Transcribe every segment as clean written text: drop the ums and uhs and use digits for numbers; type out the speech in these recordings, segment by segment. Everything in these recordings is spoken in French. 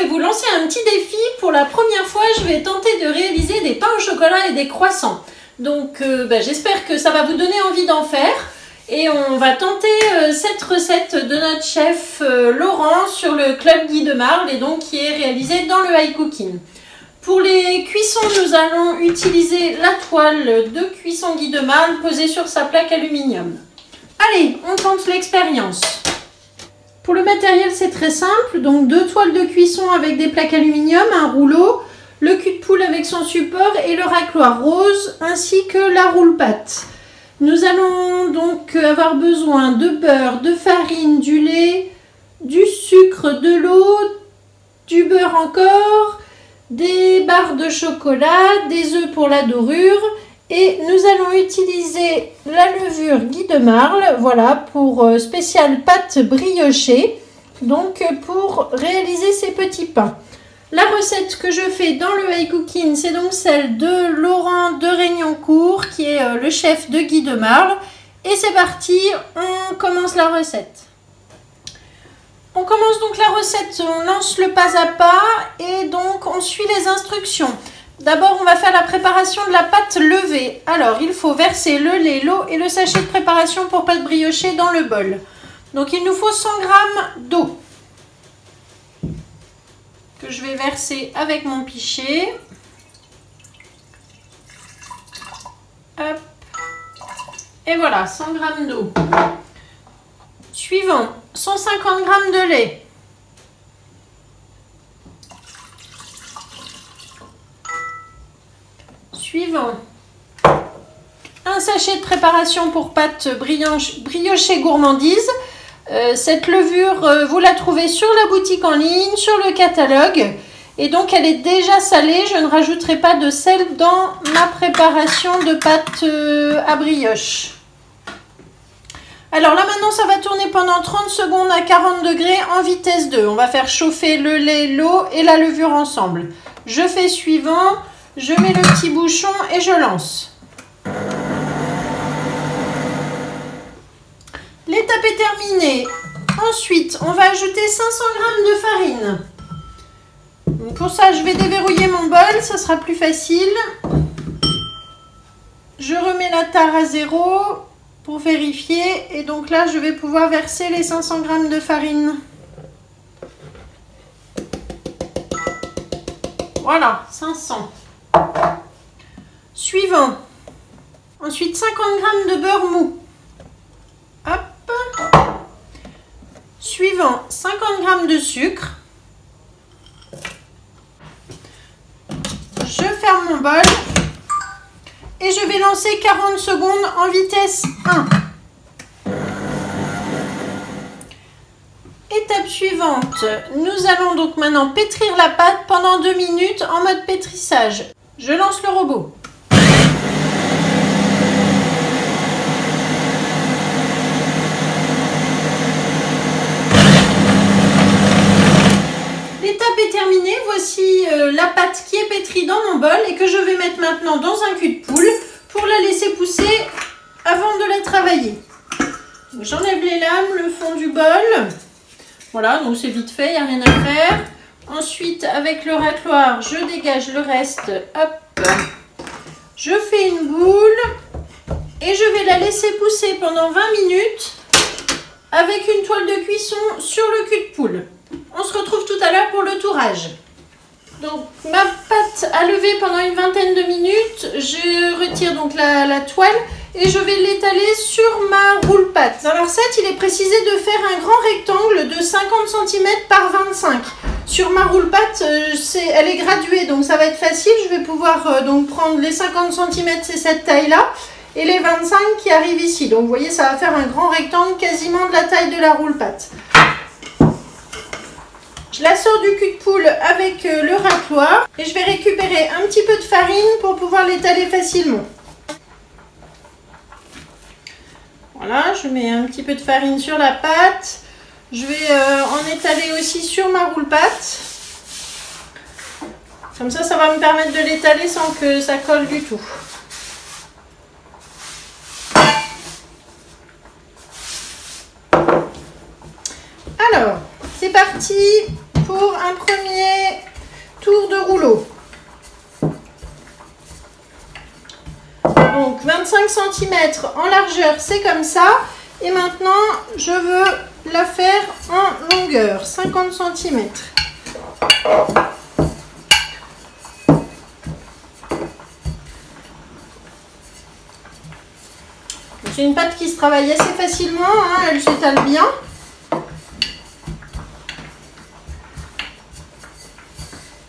vous lancer un petit défi. Pour la première fois, je vais tenter de réaliser des pains au chocolat et des croissants. Donc j'espère que ça va vous donner envie d'en faire. Et on va tenter cette recette de notre chef Laurent sur le Club Guy de Marle et donc qui est réalisée dans le high cooking. Pour les cuissons, nous allons utiliser la toile de cuisson Guy de Marle posée sur sa plaque aluminium. Allez, on tente l'expérience. Pour le matériel, c'est très simple. Donc 2 toiles de cuisson avec des plaques aluminium, un rouleau, le cul de poule avec son support et le racloir rose ainsi que la roule-pâte. Nous allons donc avoir besoin de beurre, de farine, du lait, du sucre, de l'eau, du beurre encore, des barres de chocolat, des œufs pour la dorure et nous allons utiliser la levure Guy de Marle, voilà, pour spéciale pâte briochée, donc pour réaliser ces petits pains. La recette que je fais dans le high cooking, c'est donc celle de Laurent de Régnancourt, qui est le chef de Guy de Marle. Et c'est parti, on commence la recette. On commence donc la recette, on lance le pas à pas et donc on suit les instructions. D'abord, on va faire la préparation de la pâte levée. Alors, il faut verser le lait, l'eau et le sachet de préparation pour pâte briochée dans le bol. Donc, il nous faut 100 g d'eau que je vais verser avec mon pichet. Hop. Et voilà, 100 g d'eau. Suivant, 150 g de lait. Suivant, un sachet de préparation pour pâte briochée gourmandise. Cette levure, vous la trouvez sur la boutique en ligne, sur le catalogue. Et donc, elle est déjà salée. Je ne rajouterai pas de sel dans ma préparation de pâte à brioche. Alors là, maintenant, ça va tourner pendant 30 secondes à 40 degrés en vitesse 2. On va faire chauffer le lait, l'eau et la levure ensemble. Je fais suivant. Je mets le petit bouchon et je lance. L'étape est terminée. Ensuite, on va ajouter 500 g de farine. Donc pour ça, je vais déverrouiller mon bol, ça sera plus facile. Je remets la tare à 0 pour vérifier. Et donc là, je vais pouvoir verser les 500 g de farine. Voilà, 500. Suivant. Ensuite, 50 g de beurre mou. Hop. Suivant, 50 g de sucre. Je ferme mon bol. Et je vais lancer 40 secondes en vitesse 1. Étape suivante. Nous allons donc maintenant pétrir la pâte pendant 2 minutes en mode pétrissage. Je lance le robot. L'étape est terminée. Voici la pâte qui est pétrie dans mon bol et que je vais mettre maintenant dans un cul de poule pour la laisser pousser avant de la travailler. J'enlève les lames, le fond du bol. Voilà, donc c'est vite fait, il n'y a rien à faire. Ensuite, avec le racloir, je dégage le reste. Hop. Je fais une boule et je vais la laisser pousser pendant 20 minutes avec une toile de cuisson sur le cul de poule. On se retrouve tout à l'heure pour le tourage. Donc ma pâte a levé pendant une vingtaine de minutes. Je retire donc la toile et je vais l'étaler sur ma roule-pâte. Dans la recette, il est précisé de faire un grand rectangle de 50 cm par 25. Sur ma roule-pâte, elle est graduée, donc ça va être facile. Je vais pouvoir donc prendre les 50 cm, c'est cette taille-là, et les 25 qui arrivent ici. Donc vous voyez, ça va faire un grand rectangle quasiment de la taille de la roule-pâte. Je la sors du cul de poule avec le racloir et je vais récupérer un petit peu de farine pour pouvoir l'étaler facilement. Voilà, je mets un petit peu de farine sur la pâte. Je vais en étaler aussi sur ma roule-pâte. Comme ça, ça va me permettre de l'étaler sans que ça colle du tout. Alors, c'est parti pour un premier tour de rouleau. Donc 25 cm en largeur, c'est comme ça. Et maintenant, je veux la faire en longueur, 50 cm. C'est une pâte qui se travaille assez facilement, hein, elle s'étale bien.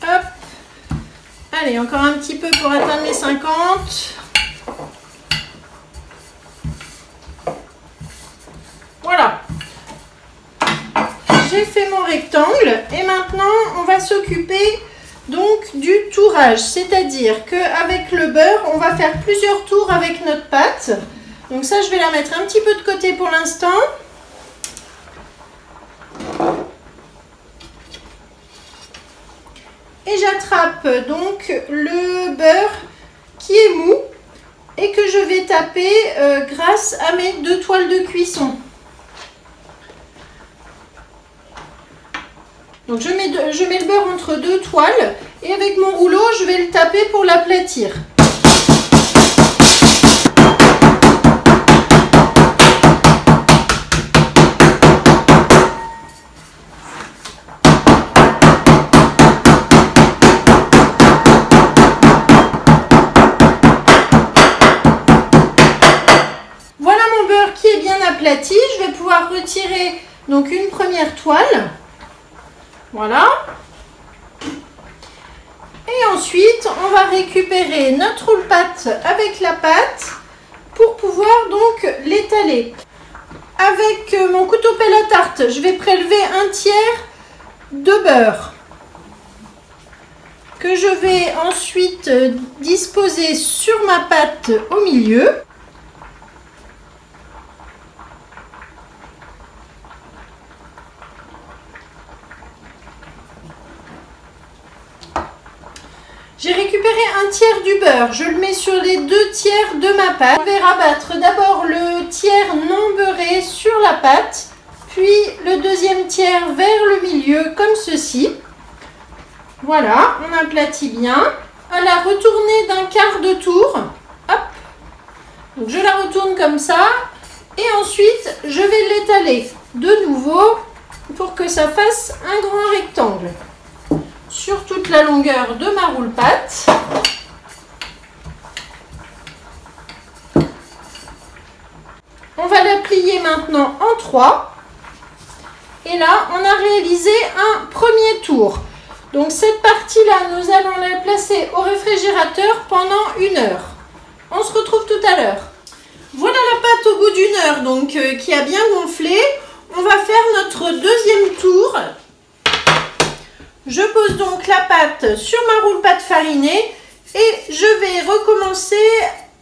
Hop. Allez, encore un petit peu pour atteindre les 50. Voilà. J'ai fait mon rectangle et maintenant on va s'occuper donc du tourage. C'est-à-dire qu'avec le beurre, on va faire plusieurs tours avec notre pâte. Donc ça, je vais la mettre un petit peu de côté pour l'instant. Et j'attrape donc le beurre qui est mou et que je vais taper grâce à mes 2 toiles de cuisson. Donc je mets le beurre entre 2 toiles et avec mon rouleau, je vais le taper pour l'aplatir. Voilà mon beurre qui est bien aplati. Je vais pouvoir retirer donc une première toile. Voilà. Et ensuite, on va récupérer notre roule-pâte avec la pâte pour pouvoir donc l'étaler. Avec mon couteau pelle à tarte, je vais prélever un tiers de beurre que je vais ensuite disposer sur ma pâte au milieu. J'ai récupéré un tiers du beurre, je le mets sur les 2 tiers de ma pâte. Je vais rabattre d'abord le tiers non beurré sur la pâte, puis le deuxième tiers vers le milieu comme ceci. Voilà, on aplatit bien. On la retourner d'un quart de tour. Hop. Donc je la retourne comme ça et ensuite je vais l'étaler de nouveau pour que ça fasse un grand rectangle sur toute la longueur de ma roule-pâte. On va la plier maintenant en 3. Et là, on a réalisé un premier tour. Donc cette partie-là, nous allons la placer au réfrigérateur pendant 1 heure. On se retrouve tout à l'heure. Voilà la pâte au bout d'1 heure, donc qui a bien gonflé. On va faire notre deuxième tour. Je pose donc la pâte sur ma roule-pâte farinée et je vais recommencer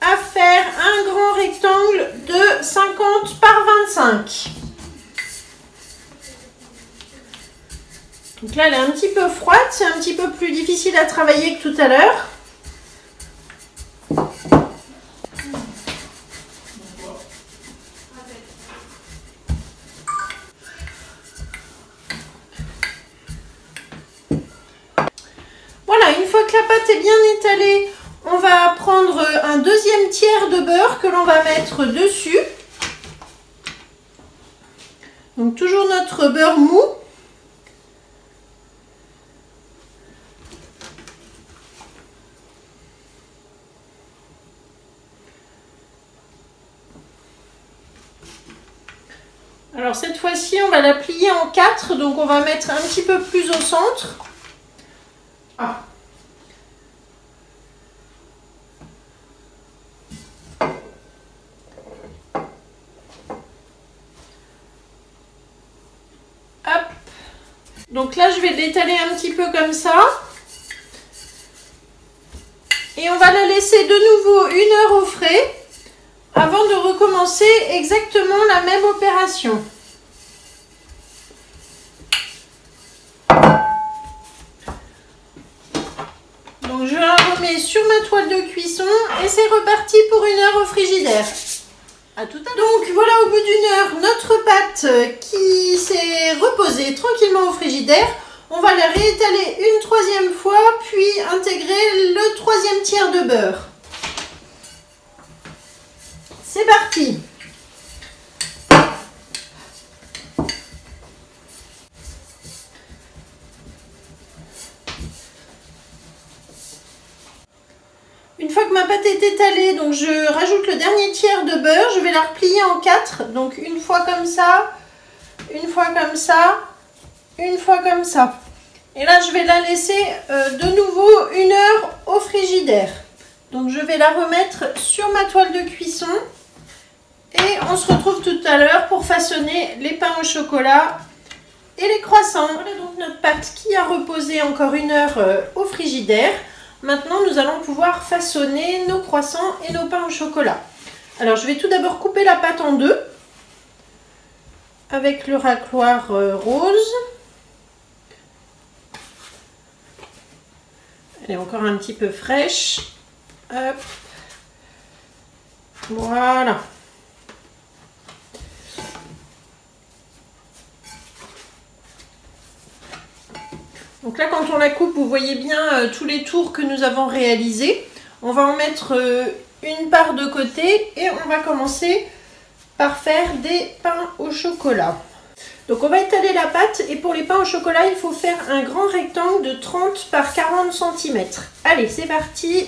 à faire un grand rectangle de 50 par 25. Donc là, elle est un petit peu froide, c'est un petit peu plus difficile à travailler que tout à l'heure. Voilà, une fois que la pâte est bien étalée, on va prendre un deuxième tiers de beurre que l'on va mettre dessus. Donc toujours notre beurre mou. Alors cette fois-ci, on va la plier en 4, donc on va mettre un petit peu plus au centre. Ah. Hop. Donc là, je vais l'étaler un petit peu comme ça. Et on va la laisser de nouveau 1 heure au frais avant de recommencer exactement la même opération. Donc je la remets sur ma toile de cuisson et c'est reparti pour 1 heure au frigidaire. À tout à l'heure. Donc voilà, au bout d'1 heure, notre pâte qui s'est reposée tranquillement au frigidaire. On va les réétaler une troisième fois, puis intégrer le troisième tiers de beurre. C'est parti! Une fois que ma pâte est étalée, donc je rajoute le dernier tiers de beurre. Je vais la replier en 4. Donc une fois comme ça, une fois comme ça, une fois comme ça. Et là, je vais la laisser de nouveau 1 heure au frigidaire. Donc je vais la remettre sur ma toile de cuisson. Et on se retrouve tout à l'heure pour façonner les pains au chocolat et les croissants. Voilà donc notre pâte qui a reposé encore 1 heure au frigidaire. Maintenant, nous allons pouvoir façonner nos croissants et nos pains au chocolat. Alors, je vais tout d'abord couper la pâte en deux avec le racloir rose. Elle est encore un petit peu fraîche. Hop. Voilà. Donc là, quand on la coupe, vous voyez bien tous les tours que nous avons réalisés. On va en mettre une part de côté et on va commencer par faire des pains au chocolat. Donc on va étaler la pâte et pour les pains au chocolat, il faut faire un grand rectangle de 30 par 40 cm. Allez, c'est parti.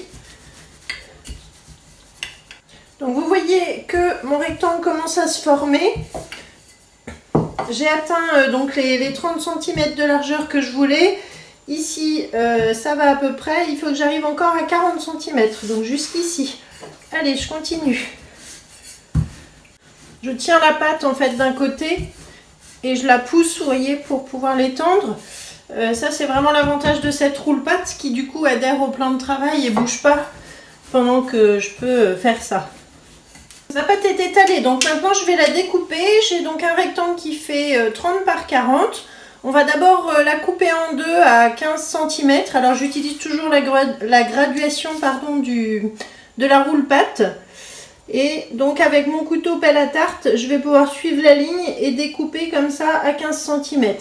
Donc vous voyez que mon rectangle commence à se former. J'ai atteint donc les 30 cm de largeur que je voulais. Ici, ça va à peu près. Il faut que j'arrive encore à 40 cm. Donc jusqu'ici. Allez, je continue. Je tiens la pâte en fait d'un côté et je la pousse, vous voyez, pour pouvoir l'étendre. Ça, c'est vraiment l'avantage de cette roule-pâte qui du coup adhère au plan de travail et bouge pas pendant que je peux faire ça. La pâte est étalée, donc maintenant je vais la découper. J'ai donc un rectangle qui fait 30 par 40. On va d'abord la couper en deux à 15 cm. Alors j'utilise toujours la graduation de la roule-pâte. Et donc avec mon couteau pelle à tarte, je vais pouvoir suivre la ligne et découper comme ça à 15 cm.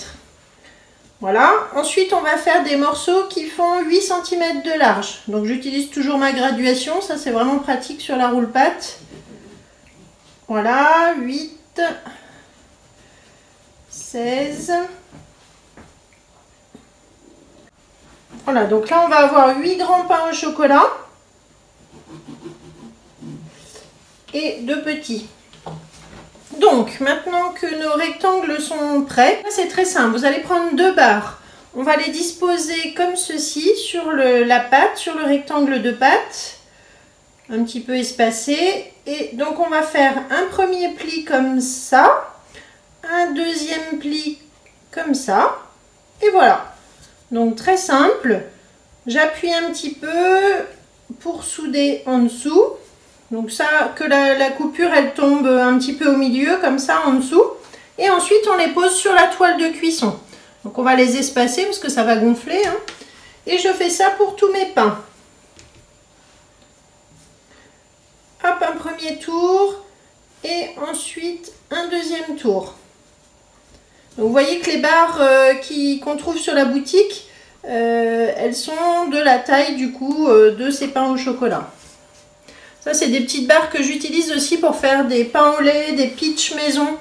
Voilà. Ensuite on va faire des morceaux qui font 8 cm de large. Donc j'utilise toujours ma graduation, ça c'est vraiment pratique sur la roule-pâte. Voilà, 8, 16. Voilà, donc là on va avoir 8 grands pains au chocolat et 2 petits. Donc maintenant que nos rectangles sont prêts, c'est très simple. Vous allez prendre 2 barres. On va les disposer comme ceci sur la pâte, sur le rectangle de pâte. Un petit peu espacé, et donc on va faire un premier pli comme ça, un deuxième pli comme ça, et voilà. Donc très simple. J'appuie un petit peu pour souder en dessous, donc ça, que la coupure elle tombe un petit peu au milieu comme ça en dessous, et ensuite on les pose sur la toile de cuisson. Donc on va les espacer parce que ça va gonfler, hein. Et je fais ça pour tous mes pains. Hop, un premier tour et ensuite un deuxième tour. Donc vous voyez que les barres qu'on trouve sur la boutique, elles sont de la taille du coup de ces pains au chocolat. Ça c'est des petites barres que j'utilise aussi pour faire des pains au lait, des pitchs maison.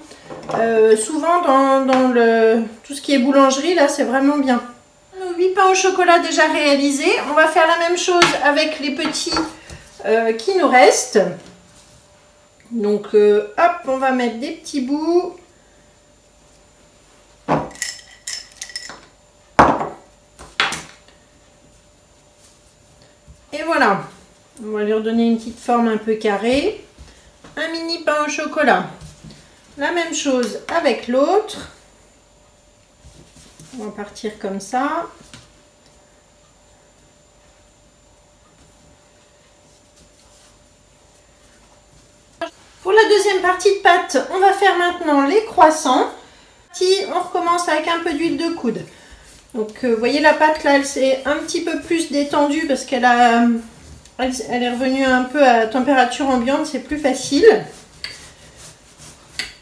Souvent dans tout ce qui est boulangerie, là c'est vraiment bien. Nos 8 pains au chocolat déjà réalisés. On va faire la même chose avec les petits qui nous reste. Donc hop, on va mettre des petits bouts. Et voilà, on va lui redonner une petite forme un peu carrée. Un mini pain au chocolat. La même chose avec l'autre. On va partir comme ça. Pour la deuxième partie de pâte, on va faire maintenant les croissants. On recommence avec un peu d'huile de coude. Donc vous voyez la pâte là, elle s'est un petit peu plus détendue parce qu'elle est revenue un peu à température ambiante, c'est plus facile.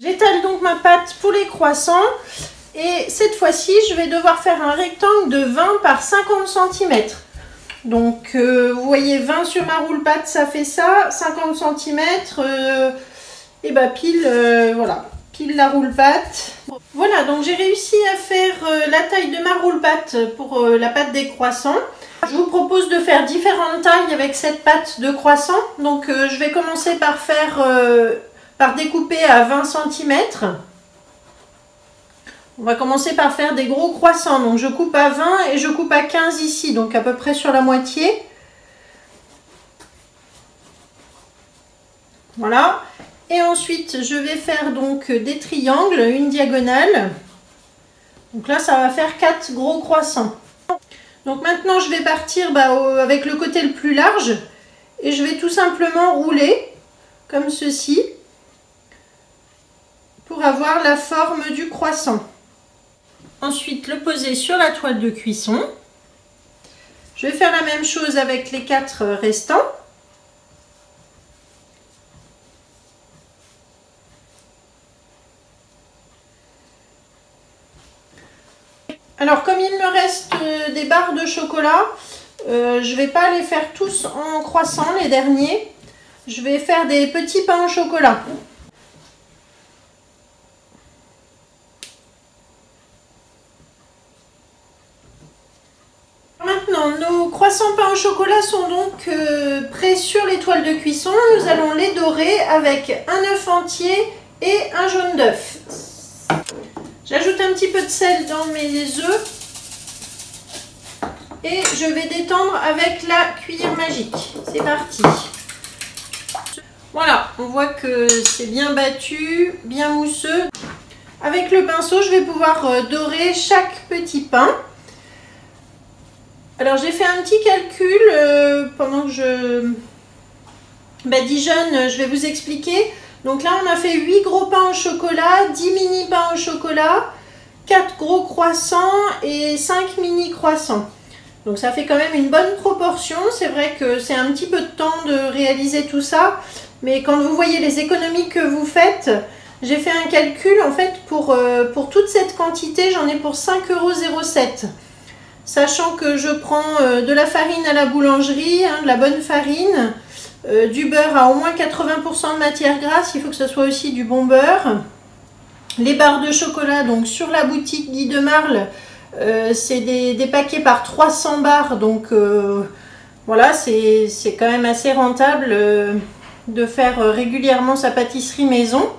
J'étale donc ma pâte pour les croissants Et cette fois-ci, je vais devoir faire un rectangle de 20 par 50 cm. Donc, vous voyez, 20 sur ma roule-patte, ça fait ça. 50 cm, et bah pile, voilà, pile la roule-patte. Voilà, donc j'ai réussi à faire la taille de ma roule-patte pour la pâte des croissants. Je vous propose de faire différentes tailles avec cette pâte de croissant. Donc, je vais commencer par par découper à 20 cm. On va commencer par faire des gros croissants. Donc je coupe à 20 et je coupe à 15 ici, donc à peu près sur la moitié. Voilà. Et ensuite, je vais faire donc des triangles, une diagonale. Donc là, ça va faire 4 gros croissants. Donc maintenant, je vais partir avec le côté le plus large. Et je vais tout simplement rouler comme ceci pour avoir la forme du croissant. Ensuite, le poser sur la toile de cuisson. Je vais faire la même chose avec les 4 restants. Alors, comme il me reste des barres de chocolat, je ne vais pas les faire tous en croissant, les derniers. Je vais faire des petits pains au chocolat. Maintenant, nos croissants pain au chocolat sont donc prêts sur les toiles de cuisson. Nous allons les dorer avec un œuf entier et un jaune d'œuf. J'ajoute un petit peu de sel dans mes œufs et je vais détendre avec la cuillère magique. C'est parti. Voilà, on voit que c'est bien battu, bien mousseux. Avec le pinceau, je vais pouvoir dorer chaque petit pain. Alors j'ai fait un petit calcul pendant que je badigeonne, je vais vous expliquer. Donc là on a fait 8 gros pains au chocolat, 10 mini pains au chocolat, 4 gros croissants et 5 mini croissants. Donc ça fait quand même une bonne proportion. C'est vrai que c'est un petit peu de temps de réaliser tout ça. Mais quand vous voyez les économies que vous faites, j'ai fait un calcul en fait pour toute cette quantité, j'en ai pour 5,07 €. Sachant que je prends de la farine à la boulangerie, de la bonne farine, du beurre à au moins 80% de matière grasse, il faut que ce soit aussi du bon beurre. Les barres de chocolat, donc sur la boutique Guy de Marle, c'est des paquets par 300 barres, donc voilà, c'est quand même assez rentable de faire régulièrement sa pâtisserie maison.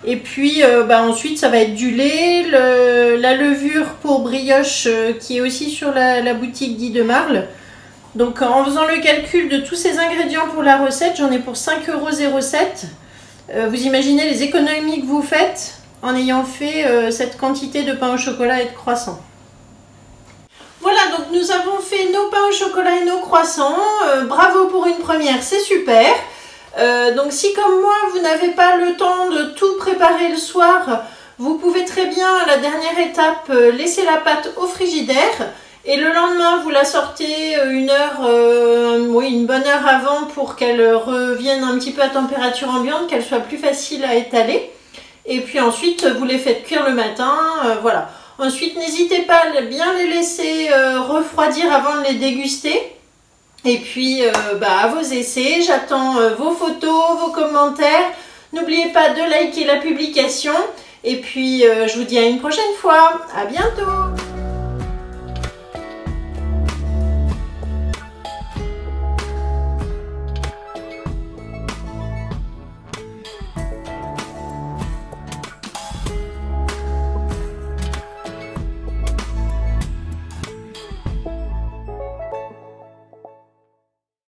Et puis ensuite ça va être du lait, la levure pour brioche qui est aussi sur la boutique Guy de Marle. Donc en faisant le calcul de tous ces ingrédients pour la recette, j'en ai pour 5,07 €. Vous imaginez les économies que vous faites en ayant fait cette quantité de pain au chocolat et de croissants. Voilà, donc nous avons fait nos pains au chocolat et nos croissants. Bravo pour une première, c'est super. Donc si comme moi vous n'avez pas le temps de tout préparer le soir, vous pouvez très bien à la dernière étape laisser la pâte au frigidaire et le lendemain vous la sortez une bonne heure avant pour qu'elle revienne un petit peu à température ambiante, qu'elle soit plus facile à étaler. Et puis ensuite vous les faites cuire le matin, voilà. Ensuite n'hésitez pas à bien les laisser refroidir avant de les déguster. Et puis à vos essais, j'attends vos photos, vos commentaires. N'oubliez pas de liker la publication. Et puis je vous dis à une prochaine fois. À bientôt!